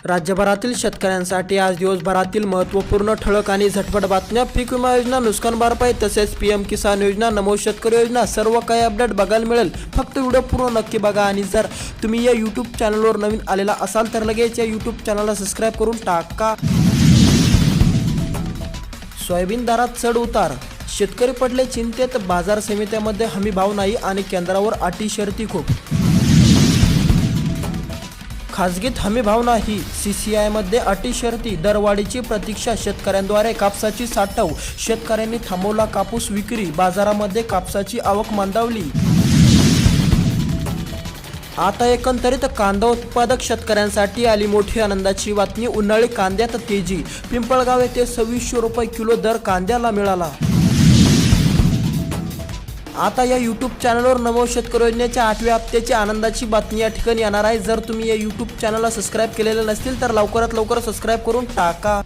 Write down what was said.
राज्यभरातील शेतकऱ्यांसाठी आज दिवसभरातील महत्त्वपूर्ण ठळक आणि झटपट बातम्या. पीक विमा योजना, नुकसान भरपाई तसेच पीएम किसान योजना, नमो शेतकरी योजना, सर्व काही अपडेट बघायला मिळेल. फक्त व्हिडिओ पूर्ण नक्की बघा. आणि जर तुम्ही या यूट्यूब चॅनलवर नवीन आलेला असाल तर लगेच या यूट्यूब चॅनलला सबस्क्राईब करून टाका. सोयाबीन दरात चढ उतार, शेतकरी पडले चिंतेत. बाजार समित्यामध्ये हमी भाव नाही आणि केंद्रावर अटी शर्ती खूप. खाजगीत हमी भाव नाही, CCI मध्ये अटी शर्ती. दरवाढीची प्रतीक्षा, शेतकऱ्यांद्वारे कापसाची साठव. शेतकऱ्यांनी थांबवला कापूस विक्री. बाजारामध्ये कापसाची आवक मंदावली. आता एकंदरीत कांदा उत्पादक शेतकऱ्यांसाठी आली मोठी आनंदाची बातमी. उन्हाळी कांद्यात तेजी. पिंपळगाव येथे 2600 रुपये किलो दर कांद्याला मिळाला. आता या यूट्यूब चॅनलवर नमो शेतकरी योजनेच्या 8व्या हप्त्याची आनंदाची बातमी या ठिकाणी येणार आहे. जर तुम्ही या यूट्यूब चॅनलला सबस्क्राईब केलेलं नसतील तर लवकरात लवकर सबस्क्राईब करून टाका.